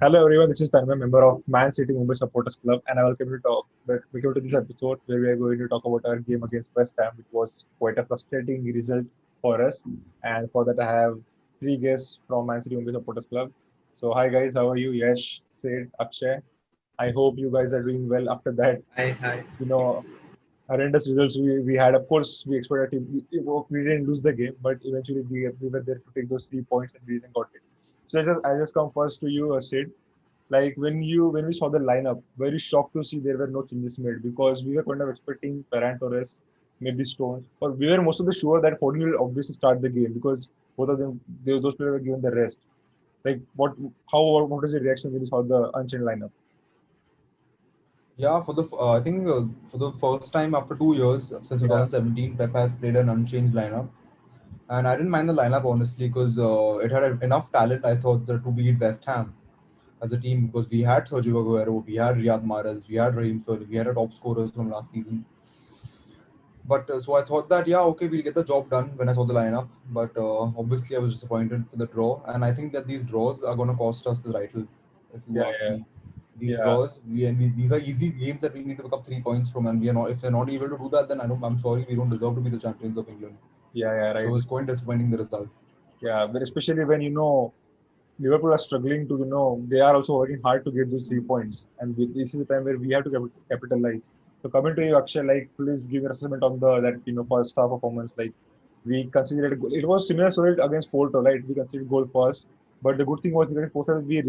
Hello everyone, this is Tanmay, member of Man City Mumbai Supporters Club, and I welcome you to this episode where we are going to talk about our game against West Ham, which was quite a frustrating result for us. And for that, I have three guests from Man City Mumbai Supporters Club. So, hi guys, how are you? Yash, Sid, Akshay. I hope you guys are doing well after that. Hi, hi. You know, horrendous results we had. Of course, we expected we didn't lose the game, but eventually we were there to take those 3 points and we didn't got it. So I just come first to you, Sid. Like when we saw the lineup, very shocked to see there were no changes made because we were kind of expecting Ferran Torres, maybe Stones, or we were most of the sure that Foden will obviously start the game because both of them those players were given the rest. Like what was your reaction when you saw the unchanged lineup? Yeah, I think for the first time after 2 years since Yeah, 2017, Pep has played an unchanged lineup, and I didn't mind the lineup honestly because it had enough talent. I thought that to beat West Ham as a team because we had Sergio Aguero, we had Riyad Mahrez, we had Raheem Sterling, we had our top scorers from last season. But so I thought that yeah, okay, we'll get the job done when I saw the lineup. But obviously, I was disappointed for the draw, and I think that these draws are going to cost us the title. If you yeah, ask yeah, me, these yeah, draws, these are easy games that we need to pick up 3 points from, and we are not. If we're not able to do that, then I'm sorry, we don't deserve to be the champions of England. yeah, So right. it was quite disappointing the result. Yeah, but especially when Liverpool are struggling to, they are also working hard to get those 3 points. And this is the time where we have to capitalize. So coming to you, Akshay, like, please give your assessment on first half performance. Like, we considered a goal. It was similar story against Porto, right? We considered goal first. But the good thing was against Porto, we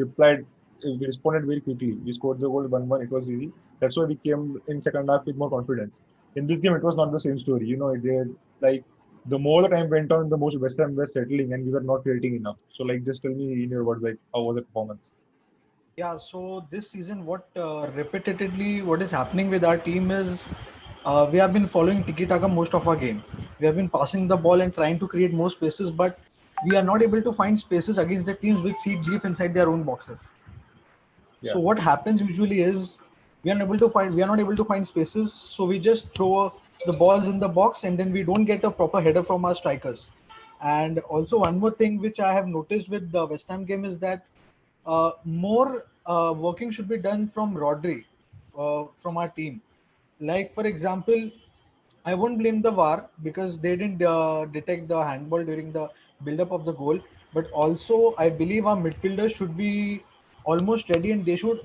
responded very quickly. We scored the goal 1-1. It was easy. That's why we came in second half with more confidence. In this game, it was not the same story. Like, the more the time went on, the more West Ham were settling and we were not creating enough. So, like, just tell me in your words, like, how was the performance? Yeah, so this season, repetitively what is happening with our team is we have been following tiki taka most of our game. We have been passing the ball and trying to create more spaces, but we are not able to find spaces against the teams which sit deep inside their own boxes. Yeah, So what happens usually is we are not able to find spaces, so we just throw the balls in the box and then we don't get a proper header from our strikers. And also one more thing which I have noticed with the West Ham game is that more working should be done from Rodri, from our team. Like for example, I won't blame the VAR because they didn't detect the handball during the build-up of the goal. But also, I believe our midfielders should be almost ready and they should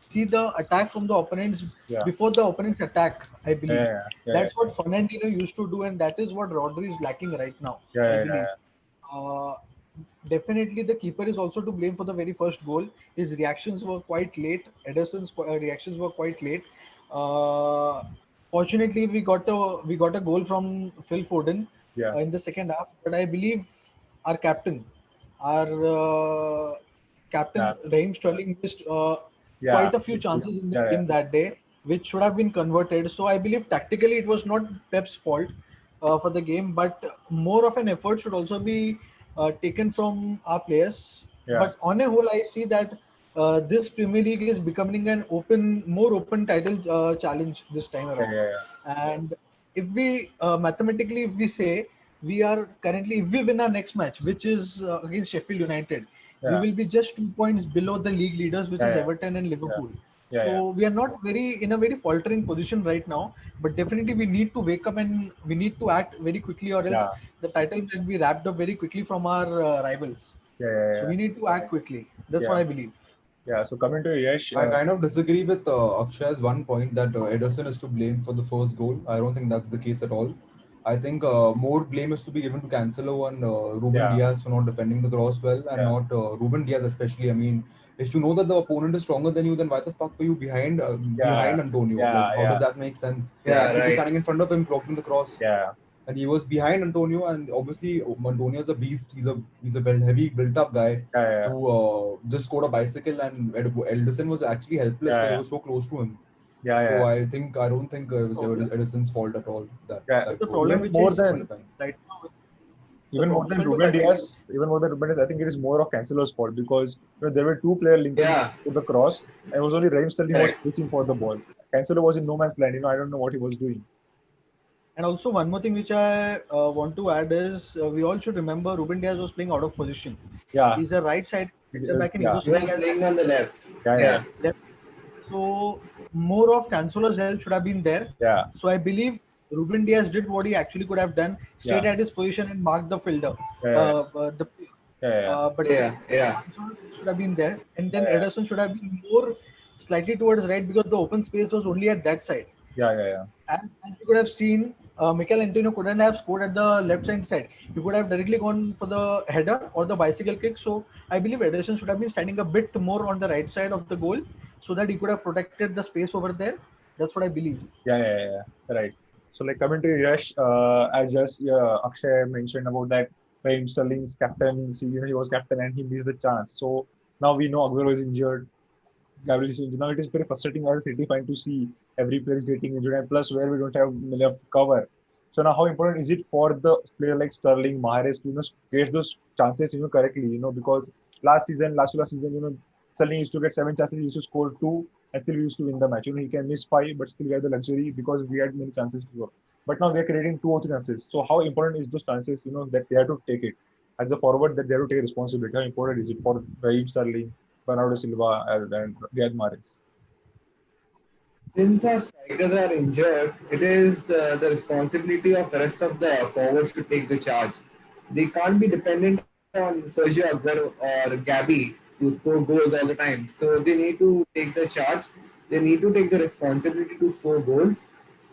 see the attack from the opponents yeah, before the opponents attack. I believe yeah, yeah, yeah, that's what Fernandinho used to do, and that is what Rodri is lacking right now. yeah, I yeah, believe. Uh, Definitely, the keeper is also to blame for the very first goal. His reactions were quite late. Ederson's reactions were quite late. Uh, Fortunately, we got a goal from Phil Foden yeah, in the second half. But I believe our our yeah, captain Raheem Sterling missed yeah, quite a few yeah, chances in the yeah, yeah, game that day, which should have been converted. So I believe tactically it was not Pep's fault for the game, but more of an effort should also be taken from our players. yeah, But on a whole, I see that this Premier League is becoming more open title challenge this time yeah, around. yeah, And if we mathematically, if we say we are currently, if we win our next match, which is against Sheffield United, we yeah, will be just 2 points below the league leaders, which is yeah, Everton and yeah, Liverpool. yeah, yeah, So we are not very in a very faltering position right now, but definitely we need to wake up and we need to act very quickly, or else yeah, the title can be wrapped up very quickly from our rivals. yeah, yeah, So yeah, we need to act quickly. That's what yeah, I believe. yeah. So coming to Yash, I kind of disagree with Akshay's one point that Ederson is to blame for the first goal. I don't think that's the case at all. I think more blame is to be given to Cancelo and Ruben yeah, Diaz for not defending the cross well, and yeah, not Ruben Diaz especially. I mean, if you know that the opponent is stronger than you, then why the fuck were you yeah, behind Antonio? yeah, Like, how yeah, does that make sense? yeah, You Yeah, should be right. standing in front of him blocking the cross, yeah, and he was behind Antonio, and obviously Antonio is a beast. He's a heavy built up guy yeah, who just scored a bicycle, and Elderson was actually helpless because he yeah, was so close to him. yeah, So yeah, I don't think it was Problem. Edison's fault at all that yeah. But that the goal problem Even which I more in see than qualifying. right now, the Even more than problem with Ruben I think Diaz, even more than Ruben Diaz, I think it is more of Cancelo's fault because there were two players linking yeah, to the cross, and it was only Raheem Sterling was correct. reaching for the ball. Cancelo was in no man's land. I don't know what he was doing. And also one more thing which I want to add is we all should remember Ruben Diaz was playing out of position. Yeah, He's a right side. center back, and he Yeah, was He was playing as playing on the left. yeah, yeah, Yeah. left. So more of Cancelo's help should have been there. yeah, So I believe Ruben Diaz did what he actually could have done, stayed yeah, at his position and marked the fielder, yeah, the player. yeah, But Yeah. Yeah. Cancelo's help should have been there, and then yeah, Ederson should have been more slightly towards right because the open space was only at that side. yeah, yeah, yeah, As we could have seen, Mikel Antonio couldn't have scored at the left hand side. He could have directly gone for the header or the bicycle kick. So I believe Ederson should have been standing a bit more on the right side of the goal so that he could have protected the space over there. That's what I believe. yeah. Right. So like coming to Yash, as just Akshay mentioned about that Raheem Sterling's captain, he was captain and he missed the chance. So now we know Aguero is injured. Gabriel is injured. Now it is very frustrating as a City fan to see every player is getting injured, and plus where we don't have enough cover. So now how important is it for the player like Sterling, Mahrez to create those chances correctly? Because last season, Sterling used to get 7 chances, he used to score two, and still we used to win the match. He can miss five, but still we have the luxury because we had many chances to score. But now we are creating two or three chances. So how important is those chances? That they have to take it as a forward, that they have to take responsibility. How important is it for Raheem Sterling, Bernardo Silva, and Riyad Mahrez? Since our strikers are injured, it is the responsibility of the rest of the forwards to take the charge. They can't be dependent on Sergio Aguero or Gabby to score goals all the time. So they need to take the charge. They need to take the responsibility to score goals,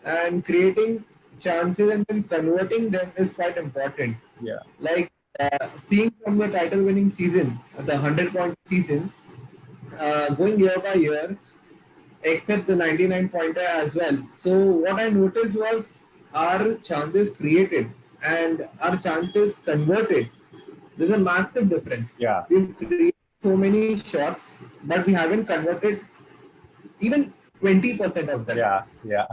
and creating chances and then converting them is quite important. Yeah, Like seeing from the title-winning season, the 100-point season, going year by year, except the 99 pointer as well. So what I noticed was our chances created and our chances converted. There's a massive difference. yeah, We've created so many shots, but we haven't converted even 20% of them. yeah, yeah,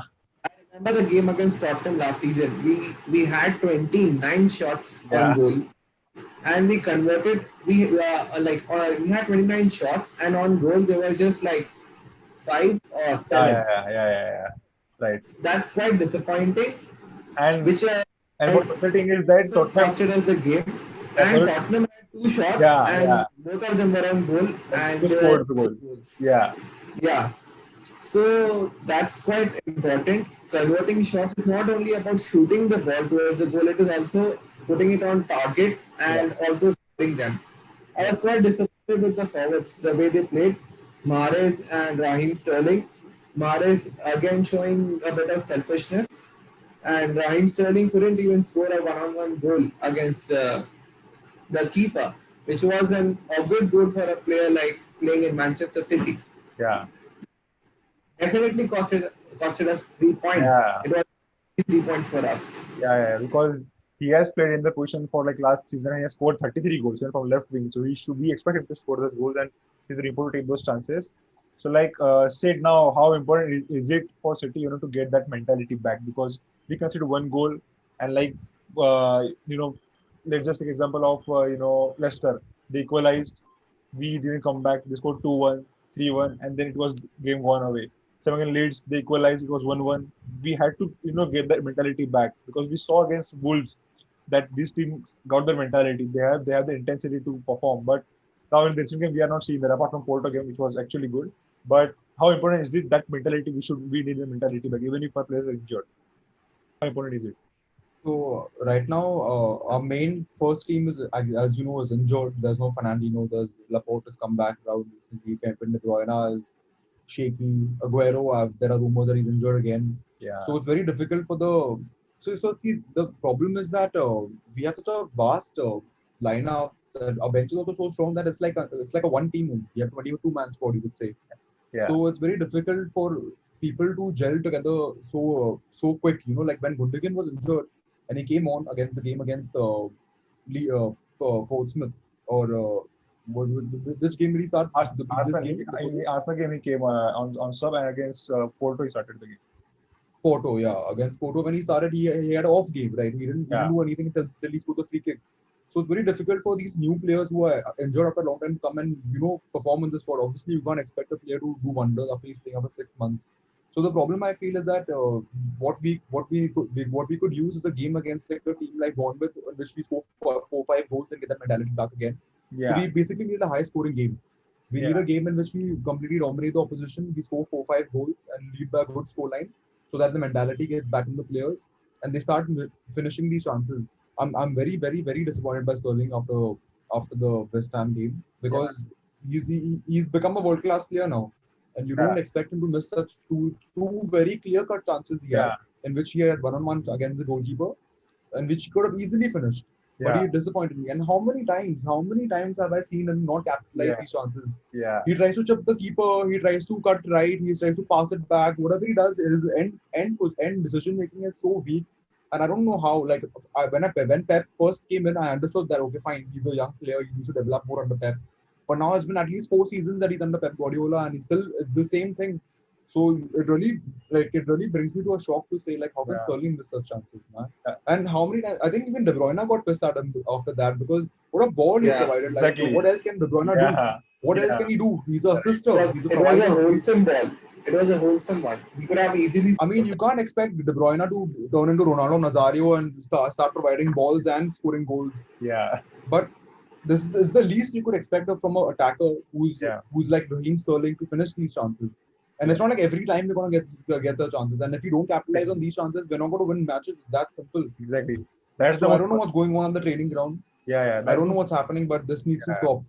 I remember the game against Tottenham last season. We had 29 shots on yeah, goal, and we converted. We had 29 shots, and on goal they were just like five or yeah, seven. yeah, yeah, yeah, yeah. Right. That's quite disappointing, And which and what frustrating is that also Tottenham, costed us the game. and And Tottenham had two shots, yeah, and yeah, both of them were on goal, and and who they were scored the easy goal? goals. Yeah, Yeah, so that's quite important. Converting shots is not only about shooting the ball towards the goal; it is also putting it on target yeah, and also scoring them. I yeah, was quite disappointed with the forwards, the way they played. Mahrez and Raheem Sterling. Mahrez again showing a bit of selfishness, and Raheem Sterling couldn't even score a one-on-one goal against the keeper, which was an obvious goal for a player like playing in Manchester City. yeah, Definitely costed us 3 points. yeah. It was 3 points for us. Yeah, because he has played in the position for like last season and he has scored 33 goals from left wing. So we expect him to score those goals and he's able to take those chances. So like said now, how important is it for City, to get that mentality back? Because we consider one goal and like uh, you know, let's just take example of Leicester. They equalized, we didn't come back. They scored 2-1, 3-1, and then it was game gone away. Seven again Leeds, they equalized. It was 1-1. We had to, get that mentality back because we saw against Wolves that this team got their mentality. They have the intensity to perform. But now in this game, we are not seeing that apart from Porto game, which was actually good. But how important is it that mentality? We need the mentality back, even if our players are injured. How important is it? So right now, our main first team is, as you know, is injured. There's no Fernandinho. There's Laporte has come back around recently. Kevin De Bruyne is shaky. Aguero, there are rumors that he's injured again. Yeah, So it's very difficult for the. So see, the problem is that we have such a vast lineup. That our bench is also so strong that it's like a one team. We have 22-man squad, you could say. yeah, So it's very difficult for people to gel together so quick. Like when Gundogan was injured and he came on against the game against Portsmouth or which game did he start? The previous Arsenal, game before in this? the Arsenal game, he came on sub and against Porto, he started the game. Porto, yeah, against Porto when he started, he had an off game, right? He didn't Yeah, do anything until he scored the free kick. So it's very difficult for these new players who are injured after a long time to come and perform in this sport. Obviously, you can't expect a player to do wonders after he's playing after 6 months. So the problem I feel is that what we could use is a game against like a team like Bournemouth, in which we score 4 5 goals and get that mentality back again. So Yeah. we basically need a high scoring game. We need Yeah. a game in which we completely dominate the opposition. We score 4-5 goals and lead by a good score line, so that the mentality gets back in the players and they start finishing these chances. I'm very disappointed by Sterling after the West Ham game, Yeah. because he's become a world class player now, and you Yeah. don't expect him to miss such two very clear cut chances he had, Yeah. in which he had one-on-one against the goalkeeper, and which he could have easily finished. But Yeah. he disappointed me. And how many times have I seen him not capitalize Yeah. these chances? Yeah. He tries to chip the keeper, he tries to cut right, he tries to pass it back. Whatever he does, his end decision making is so weak. And I don't know how. Like when Pep first came in, I understood that okay, fine, he's a young player, he needs to develop more under Pep. But now it's been at least 4 seasons that he's under Pep Guardiola, and it's the same thing. So it really brings me to a shock to say, like, how can Yeah. Sterling miss such chances, man? Yeah. And how many times I think even De Bruyne got pissed at him after that, because what a ball he Yeah. provided. Like, Exactly. what else can De Bruyne do? Yeah. What else Yeah. can he do? He's a It assister. was He's a it was a provider. wholesome ball. It was a wholesome one. He could have easily I mean, scored. you can't expect De Bruyne to turn into Ronaldo Nazario and start providing balls and scoring goals. Yeah. But this is the least you could expect from an attacker Yeah. who's like Raheem Sterling to finish these chances. And it's not like every time we're gonna get such chances. And if you don't capitalize on these chances, we're not gonna win matches. It's that simple. Exactly. That's the So I most. don't know what's going on the training ground. Yeah. Yeah. I don't know what's happening, but this needs to Yeah. stop.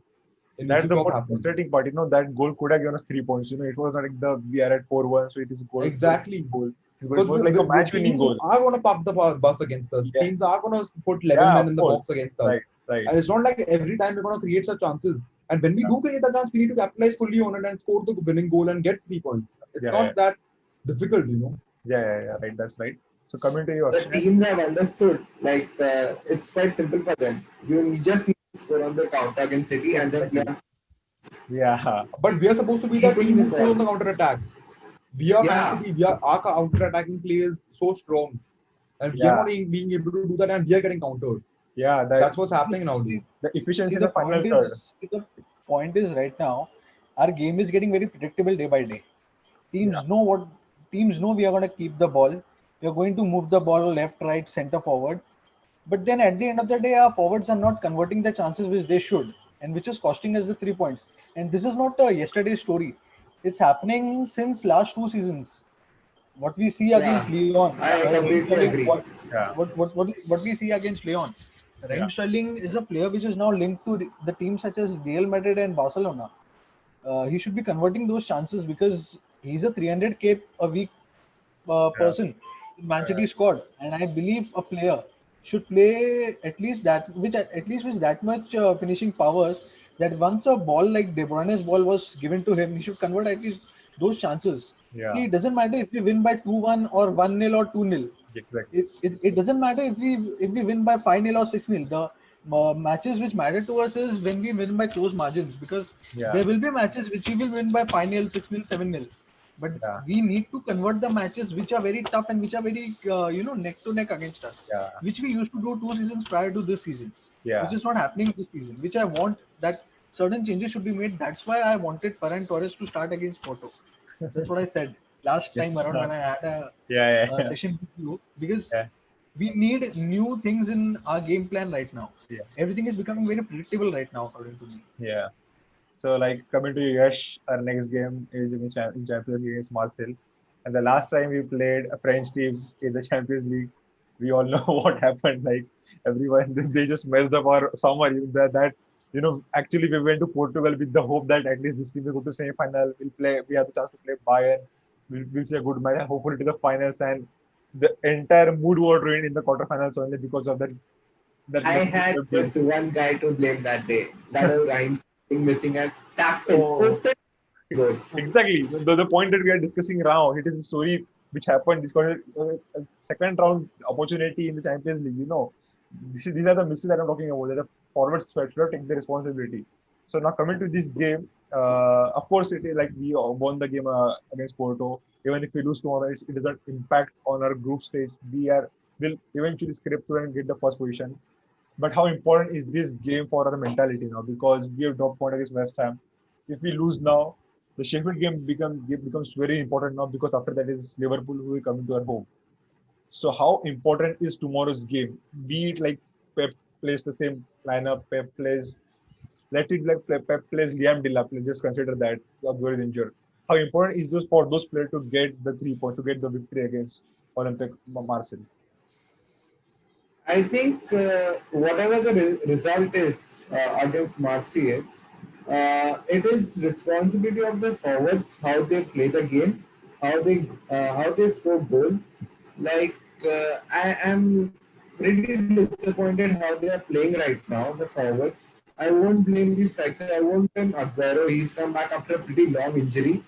It needs That's to the stop most happening. frustrating part. That goal could have given us 3 points. It was not like we are at 4-1, so it is goal. Exactly. Goal. It Because was like a match-winning teams goal. are going to pump the bus against us. Yeah. Teams are going to put 11 Yeah. men Of in the course. box against us. Right. Right. And it's not like every time we're going to create such chances. And when we do create the chance, we need to capitalize fully on it and score the winning goal and get 3 points. It's Yeah. not that difficult. Yeah. Yeah. Yeah. Right. That's right. So coming to you, The Akshay. teams have understood, like, it's quite simple for them. You just need to score on the counter against City and then play Exactly. on Yeah. But we are supposed to be the keeping team the who scores on ball. the counter attack. We are meant to Yeah, be. Our counter attacking play is so strong. And we are Yeah. not being able to do that, and we are getting countered. Yeah. That's what's happening See, nowadays. The efficiency see, in the the final point third. is, the point is right now, our game is getting very predictable day by day. Yeah. Teams know we are going to keep the ball. We are going to move the ball left, right, center, forward. But then at the end of the day, our forwards are not converting the chances which they should, and which is costing us the 3 points. And this is not a yesterday's story. It's happening since last 2 seasons. What we see yeah. against Leon, I Raheem completely Sterling, agree. Yeah. what we see against Leon, Yeah. Raheem Sterling is a player which is now linked to the teams such as Real Madrid and Barcelona. He should be converting those chances because he's a 300k a week Yeah. person in Man City squad, and I believe a player should play at least that which at least with that much finishing powers, that once a ball like De Bruyne's ball was given to him, he should convert at least those chances. Yeah. See, it doesn't matter if we win by 2-1 or 1-0 or 2-0. Exactly. It doesn't matter if we win by 5-0 or 6-0. The matches which matter to us is when we win by close margins, because Yeah. there will be matches which we will win by 5-0, 6-0, 7-0. But Yeah. we need to convert the matches which are very tough and which are very neck to neck against us, Yeah. which we used to do 2 seasons prior to this season, which Yeah. is not happening this season. Which I want that certain changes should be made. That's why I wanted Ferran Torres to start against Porto. That's what I said last Yeah. time around when I had Yeah. a Yeah. session with you, because Yeah. we need new things in our game plan right now. Yeah. Everything is becoming very predictable right now, according to me. Yeah. So, like, coming to Yash, our next game is in Champions League against Marseille. And the last time we played a French team in the Champions League, we all know what happened. Like, everyone, they just messed up our summer. Actually, we went to Portugal with the hope that at least this team will go to semi-final. We have the chance to play Bayern. We'll see a good match and hopefully to the finals. And the entire mood was ruined in the quarterfinals only because of that I had team. just one guy to blame that day. That was Raheem Sterling missing a tap in Oh. open goal. Exactly. The point that we are discussing now, it is a story which happened. This got a second round opportunity in the Champions League. These are the mistakes that I'm talking about. That the forwards should have taken the responsibility. So now coming to this game, of course, it is like we won the game against Porto. Even if we lose tomorrow, it doesn't impact on our group stage. Will eventually scrape through and get the first position. But how important is this game for our mentality now? Because we have dropped point against West Ham. If we lose now, the Sheffield game becomes very important now because after that is Liverpool who will come into our home. So how important is tomorrow's game? Be it like Pep plays the same lineup, Pep plays Let's it like Pep plays Liam Delap. Let's just consider that Aguero is injured. How important is those for those players to get the 3 points, to get the victory against Olympic Marseille? I think whatever the result is against Marseille, it is responsibility of the forwards how they play the game, how they score goal. Like I am pretty disappointed how they are playing right now. The forwards. I won't blame the striker. I won't blame Aguero. He's come back after a pretty long injury,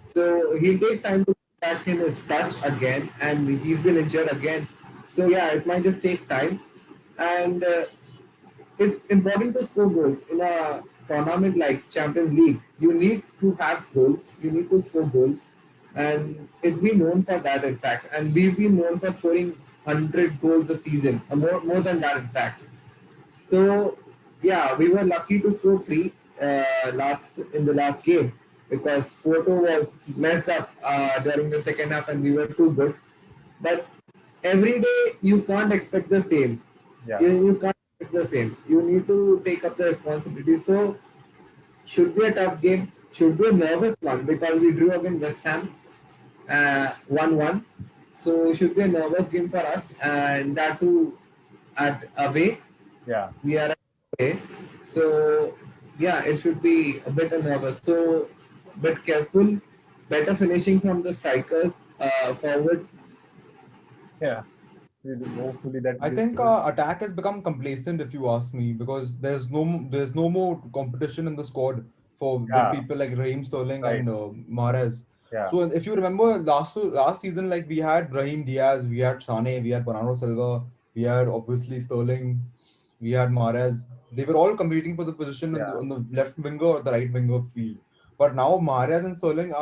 so he'll take time to get back in his touch again, and he's been injured again. So yeah, it might just take time, and it's important to score goals in a tournament like Champions League. You need to have goals. You need to score goals, and it's been known for that, in fact. And we've been known for scoring 100 goals a season, more than that, in fact. So yeah, we were lucky to score three last in the last game because Porto was messed up during the second half, and we were too good. But every day you can't expect the same. Yeah, You can't expect the same. You need to take up the responsibility. So should be a tough game. Should be a nervous one because we drew against West Ham 1-1. So should be a nervous game for us, and that too at away. yeah, We are away. So yeah, it should be a bit nervous. So bit careful. Better finishing from the strikers forward. yeah. Hopefully that I this think attack has become complacent, if you ask me, because there's no more competition in the squad for with yeah, people like Raheem Sterling right, and Mahrez. yeah, So if you remember last season, like we had Raheem Diaz, we had Sane, we had Bernardo Silva, we had obviously Sterling, we had Mahrez. They were all competing for the position yeah, on the left winger or the right winger field. But now Mahrez and Sterling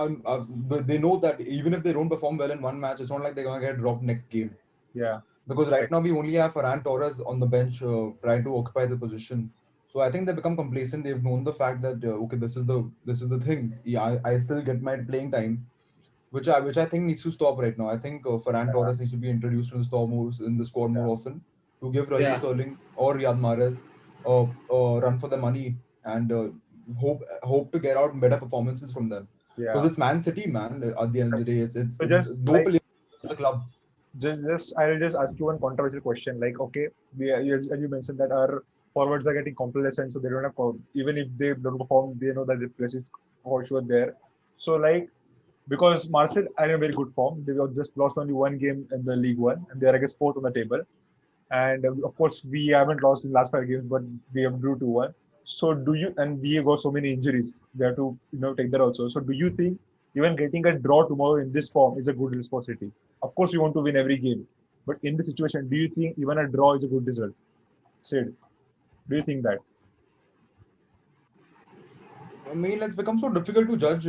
they know that even if they don't perform well in one match, it's not like they're gonna get dropped next game, yeah, because right right, now we only have Ferran Torres on the bench trying to occupy the position. So I think they become complacent. They've known the fact that okay, this is the thing. Yeah, I still get my playing time, which I think needs to stop right now. I think Ferran yeah, Torres needs to be introduced in the squad more yeah, often to give Raheem Yeah, Sterling or Riyad Mahrez run for the money and hope to get out better performances from them. yeah. Because it's Man City, man. At the end of Right. the day, So it's just no like player in the club. just I'll just ask you one controversial question. Like, okay, we as you mentioned that our forwards are getting complacent, so they don't have even if they don't perform, they know that the place is for sure there. So like because Marseille are in a very good form, they have just lost only one game in the League One, and they are, I guess, fourth on the table. And of course, we haven't lost in the last 5 games, but we have drew 2-1. So do you? And we got so many injuries. We have to take that also. So do you think even getting a draw tomorrow in this form is a good responsibility? Of course, we want to win every game, but in this situation, do you think even a draw is a good result? Sid, do you think that? I mean, it's become so difficult to judge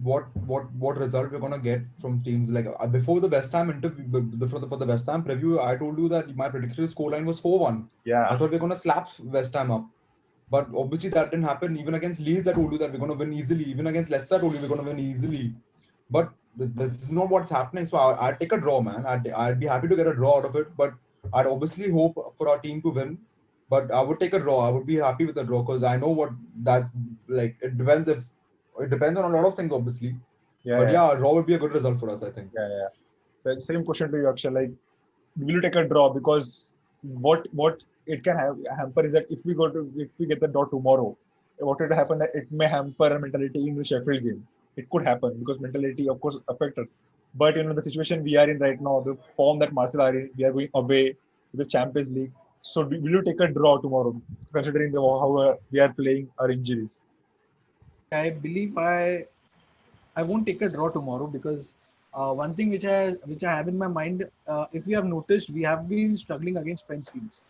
what result we're gonna get from teams. Like before the West Ham interview, for the West Ham preview, I told you that my predicted scoreline was 4-1. I Yeah, thought we are gonna slap West Ham up, but obviously that didn't happen. Even against Leeds, I told you that we're gonna win easily. Even against Leicester, I told you we're gonna win easily. But this is not what's happening. So I'd take a draw, man. I'd be happy to get a draw out of it. But I'd obviously hope for our team to win. But I would take a draw. I would be happy with a draw because I know what that's like. It depends on a lot of things, obviously. yeah, But yeah, yeah, a draw would be a good result for us, I think. yeah, yeah. So same question to you, Akshay. Like, will you take a draw? Because what it can have hamper is that if we get the draw tomorrow, what will happen that it may hamper our mentality in the Sheffield game. It could happen because mentality, of course, affects us. But the situation we are in right now, the form that Marcel are in, we are going away to the Champions League. So will you take a draw tomorrow, considering how we are playing our injuries? I believe I won't take a draw tomorrow because one thing which I have in my mind, if you have noticed, we have been struggling against French teams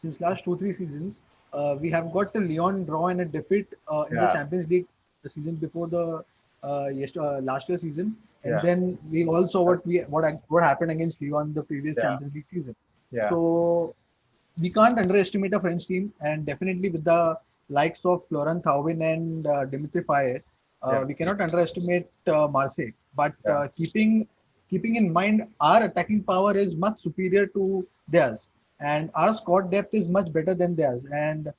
since last 2-3 seasons. We have got a Lyon draw and a defeat in the Yeah, Champions League the season before the last year season, and yeah, then we all saw what happened against Lyon the previous yeah, Champions League season. yeah, So we can't underestimate a French team, and definitely with the likes of Florent Thauvin and Dimitri Payet, yeah, we cannot underestimate Marseille. But yeah, keeping in mind our attacking power is much superior to theirs, and our squad depth is much better than theirs. And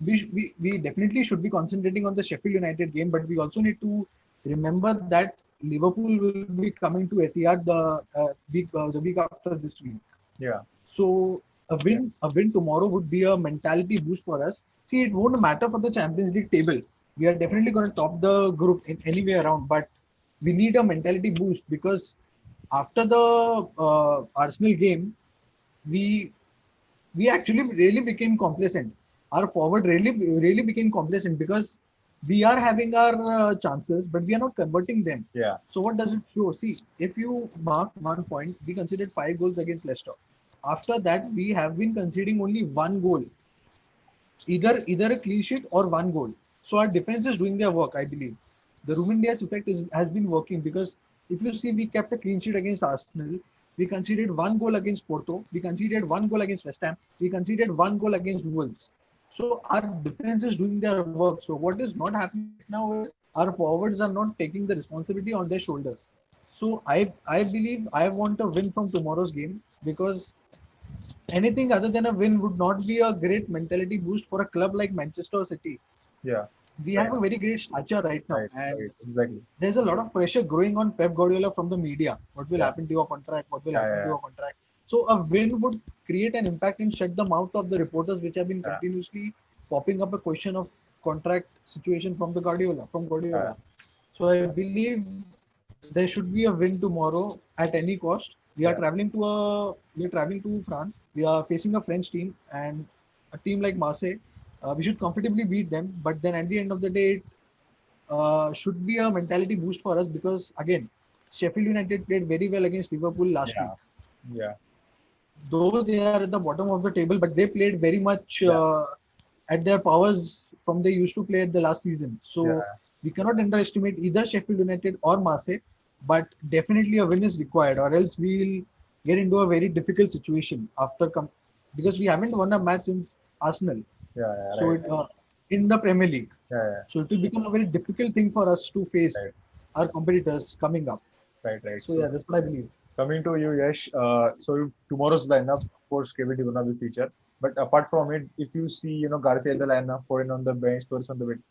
we definitely should be concentrating on the Sheffield United game, but we also need to remember that Liverpool will be coming to Etihad the week after this week. Yeah. So Yeah. a win tomorrow would be a mentality boost for us. See, it won't matter for the Champions League table. We are definitely going to top the group in any way around, but we need a mentality boost because after the Arsenal game, we we actually really became complacent. Our forward really became complacent because we are having our chances, but we are not converting them. Yeah. So what does it show? See, if you mark one point, we conceded 5 goals against Leicester. After that, we have been conceding only 1 goal, either a clean sheet or 1 goal. So our defense is doing their work, I believe. The Ruben Dias effect has been working because if you see, we kept a clean sheet against Arsenal. We conceded 1 goal against Porto. We conceded 1 goal against West Ham. We conceded 1 goal against Wolves. So our defense is doing their work. So what is not happening right now is our forwards are not taking the responsibility on their shoulders. So I believe I want a win from tomorrow's game because anything other than a win would not be a great mentality boost for a club like Manchester City. Yeah. We Right. have a very great stature right now, Right. and Right. Exactly. there's a lot of pressure growing on Pep Guardiola from the media. What will Yeah. happen to your contract? What will Yeah. happen to Yeah. your contract? So a win would create an impact and shut the mouth of the reporters, which have been Yeah. continuously popping up a question of contract situation from Yeah. Guardiola. So I believe there should be a win tomorrow at any cost. Yeah. We are traveling to France. We are facing a French team and a team like Marseille. We should comfortably beat them. But then at the end of the day, it should be a mentality boost for us because again, Sheffield United played very well against Liverpool last week. Yeah. Yeah. Though they are at the bottom of the table, but they played very much Yeah. at their powers from they used to play at the last season. So Yeah. we cannot underestimate either Sheffield United or Marseille, but definitely a win is required, or else we'll get into a very difficult situation because we haven't won a match since Arsenal. Yeah. Yeah. So Right. in the Premier League, Yeah. so it will become a very difficult thing for us to face Yeah. Right. our competitors coming up. Right. Right. So yeah, that's what I believe. Coming to you, Yash. So tomorrow's lineup, of course, KVT will not be featured. But apart from it, if you see, Garcia in the lineup, Foreign on the bench, Torres on the bench,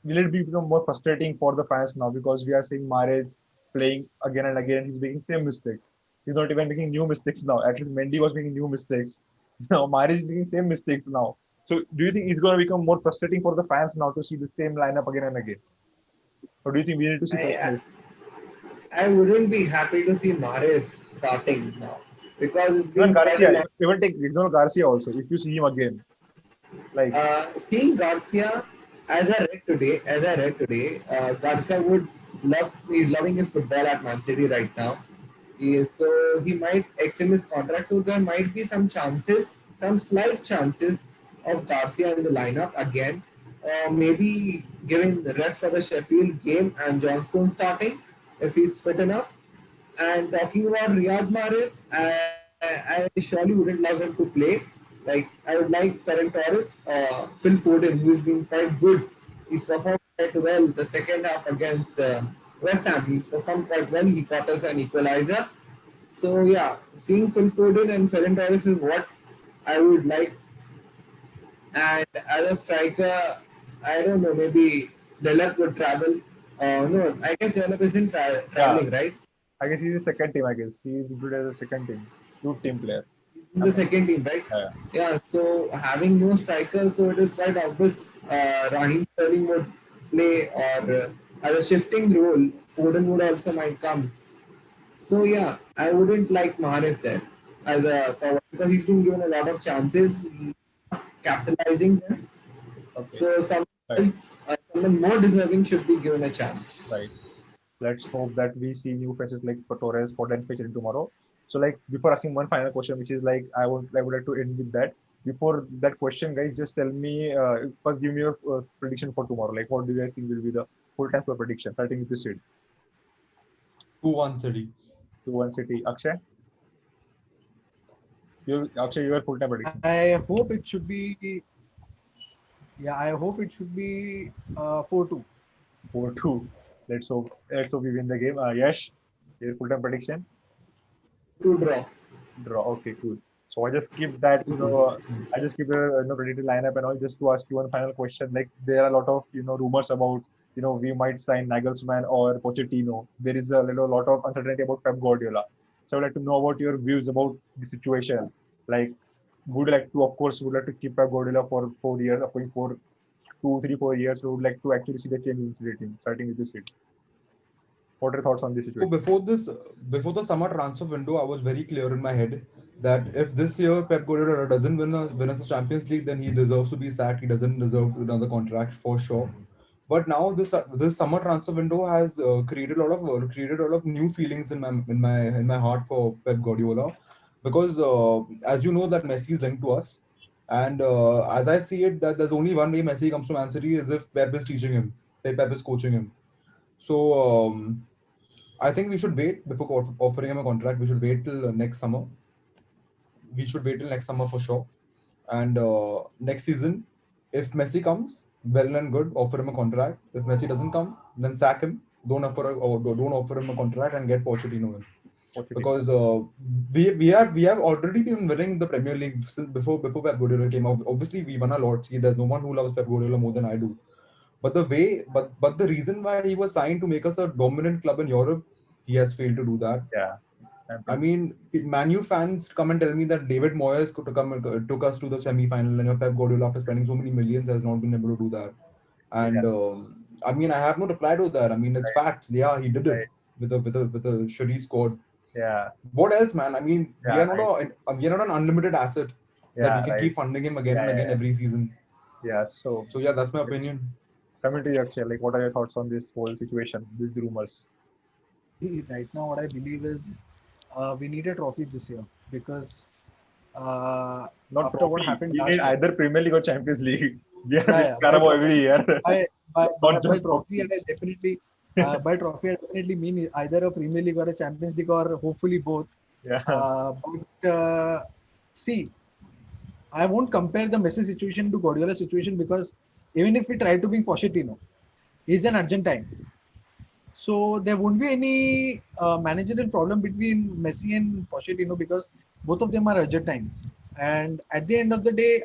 will it become more frustrating for the fans now because we are seeing Mahrez playing again and again. He's making same mistakes. He's not even making new mistakes now. At least Mendy was making new mistakes. Now Mahrez is making same mistakes now. So do you think it's going to become more frustrating for the fans now to see the same lineup again and again? Or do you think we need to see I freshness? I wouldn't be happy to see Mares starting now because it's Even been quite a Garcia, long. even take example Garcia also. If you see him again, like Seeing Garcia, as I read today, Garcia he's loving his football at Man City right now. So he might extend his contract. So there might be some chances, some slight chances of Garcia in the lineup again. Maybe giving the rest for the Sheffield game and Johnstone starting if he's fit enough. And talking about Riyad Mahrez, I surely wouldn't love him to play. Like I would like Ferran Torres, Phil Foden, who's been quite good. He's performed quite well the second half against West Ham. He's performed quite well. He got us an equalizer. So yeah, seeing Phil Foden and Ferran Torres is what I would like. And as a striker, I don't know, maybe Delap would travel. No, I guess Delap isn't yeah, traveling, right? I guess he's the second team. I guess he is included as a second team, good team player. In I'm the not, second team, right? yeah, Yeah, so having no striker, so it is quite obvious Raheem Sterling would play or as a shifting role, Foden would also might come. So yeah, I wouldn't like Mahrez there as a forward because he's been given a lot of chances, capitalizing them. okay, So someone right, else, someone more deserving should be given a chance. right. Let's hope that we see new faces like Torres, Foden featuring tomorrow. So, like before asking one final question, which is like I would like to end with that. Before that question, guys, just tell me first. Give me your prediction for tomorrow. Like, what do you guys think will be the full time score prediction? Starting with the seed 2-1 City. 2-1 City. Akshay, your full time prediction. I hope it should be. Yeah, I hope it should be 4-2. 4-2. Let's hope we win the game. Yash, your full time prediction. To draw. Draw. Okay, cool. So I just keep that, I just keep a predicted lineup and all just to ask you one final question. Like there are a lot of rumors about we might sign Nagelsmann or Pochettino. There is a lot of uncertainty about Pep Guardiola. So I'd like to know about your views about the situation. Like, would you like to, of course, would like to keep Pep Guardiola for 4 years, going for 2, 3, 4 years. So would like to actually see the change in the team, starting with this seat. What are your thoughts on this So situation? before the summer transfer window, I was very clear in my head that if this year Pep Guardiola doesn't win us the Champions League, then he deserves to be sacked. He doesn't deserve another contract for sure. But now this summer transfer window has created a lot of new feelings in my heart for Pep Guardiola, because as you know that Messi is linked to us, and as I see it, that there's only one way Messi comes to Man City is if Pep is teaching him, Pep is coaching him. So I think we should wait before offering him a contract. We should wait till next summer. We should wait till next summer for sure. And next season, if Messi comes, well and good, offer him a contract. If Messi doesn't come, then sack him. Don't offer him a contract and get Pochettino in. Pochettino. Because we have already been winning the Premier League since before Pep Guardiola came out. Obviously, we won a lot. See, there's no one who loves Pep Guardiola more than I do. But the reason why he was signed to make us a dominant club in Europe, he has failed to do that. Yeah. I Champions. mean, Man U fans come and tell me that David Moyes took us to the semi-final, and Pep Guardiola, after spending so many millions, has not been able to do that. Yeah. And I mean, I have no reply to that. I mean, it's Right. facts. Yeah, he did it Right. with a shitty squad. Yeah. What else, man? I mean, Yeah. Right. we are not an unlimited asset that we Yeah. can Right. keep funding him again Yeah. and Yeah. again Yeah. every season. Yeah. So, So yeah, that's my yes. opinion. Coming to you, Akshay, like, what are your thoughts on this whole situation, these rumors? Right now, what I believe is we need a trophy this year because Not after what trophy. happened We need last year, either Premier League or Champions League. We are yeah, winning yeah, Carabao every year, by not just trophy, trophy. and I definitely by trophy, I definitely mean either a Premier League or a Champions League or hopefully both. Yeah. But see, I won't compare the Messi situation to Guardiola situation because even if we try to bring Pochettino, he's an Argentine. So there won't be any managerial problem between Messi and Pochettino because both of them are Argentine. And at the end of the day,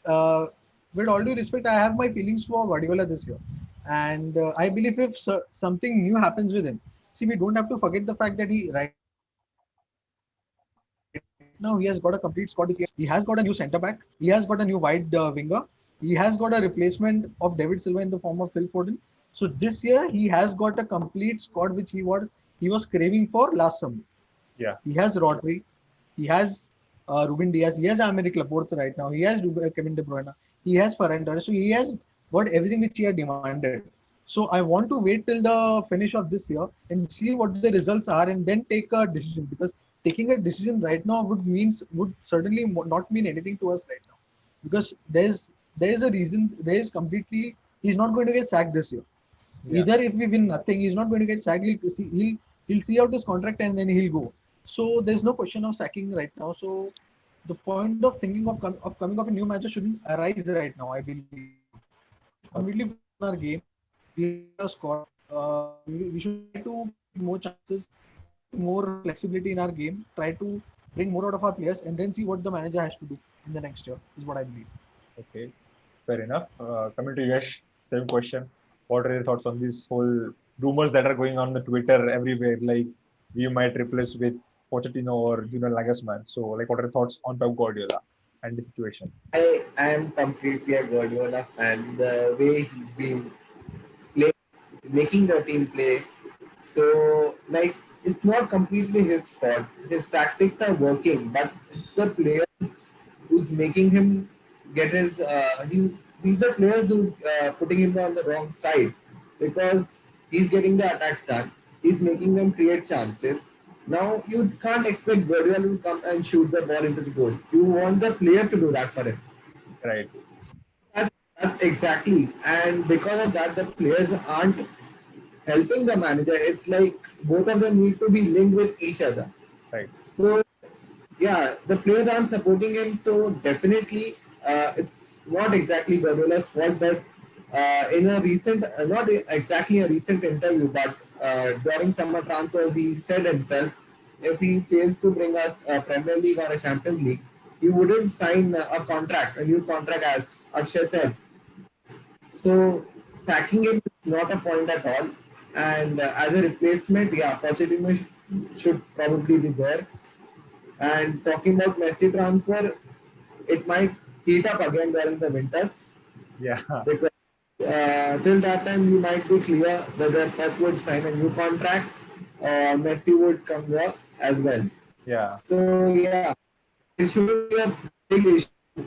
uh, with all due respect, I have my feelings for Guardiola this year. And I believe if something new happens with him, see, we don't have to forget the fact that he right now he has got a complete squad with him. He has got a new center back. He has got a new wide winger. He has got a replacement of David Silva in the form of Phil Foden. So this year he has got a complete squad he was craving for last summer. He has Rodri, he has Ruben Diaz, he has Americ Laporte right now, he has Kevin De Bruyne, he has Ferran Torres. So he has got everything which he had demanded. So I want to wait till the finish of this year and see what the results are and then take a decision because taking a decision right now would certainly not mean anything to us right now because there is a reason there is completely he's not going to get sacked this year. Yeah. Either if we win nothing, he's not going to get sacked. He'll see out his contract and then he'll go. So there's no question of sacking right now. So the point of thinking of coming up a new manager shouldn't arise right now, I believe. We should completely focus on our game. We have got a squad. We should try to create more chances, create more flexibility in our game, try to bring more out of our players, and then see what the manager has to do in the next year. Is what I believe. Okay. Fair enough. Coming to Yash, same question. What are your thoughts on this whole rumors that are going on the Twitter everywhere? Like we might replace with Pochettino or Julian Nagelsmann. So, like, what are your thoughts on Pep Guardiola and the situation? I am completely a Guardiola fan. The way he's been playing, making the team play. So, like, it's not completely his fault. His tactics are working, but it's the players who's making him get his. These the players who's putting him on the wrong side because he's getting the attacks done. He's making them create chances. Now you can't expect Guardiola to come and shoot the ball into the goal. You want the players to do that for him. Right. That's, that's exactly. And because of that, the players aren't helping the manager. It's like both of them need to be linked with each other. Right. So, yeah, the players aren't supporting him. So, definitely, it's not exactly Guardiola's fault. But in a recent, not exactly a recent interview, but during summer transfers, he said himself if he fails to bring us a Premier League or a Champions League, he wouldn't sign a new contract, as Akshay said. So sacking him is not a point at all. And as a replacement, yeah, Pochettino should probably be there. And talking about Messi transfer, it might heat up again during the winters Yeah, because till that time you might be clear whether Pep would sign a new contract or Messi would come here as well. yeah, So yeah, it shouldn't be a big issue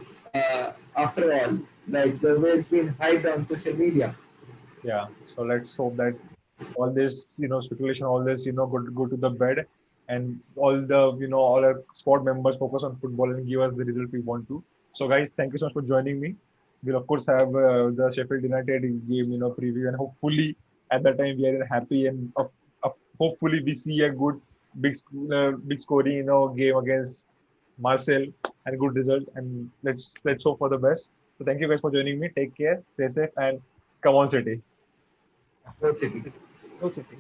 after all, like the way it's been hyped on social media. yeah. So let's hope that all this, speculation, all this, go to the bed, and all the, all our squad members focus on football and give us the result we want to. So, guys, thank you so much for joining me. We'll of course have the Sheffield United game, preview, and hopefully at that time we are happy, and hopefully we see a good big scoring, game against Marcel, and good result. And let's hope for the best. So, thank you guys for joining me. Take care, stay safe, and come on, City. Go City. Go City.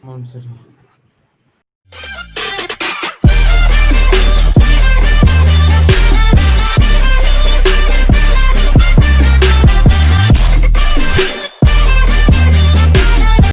Come on, City.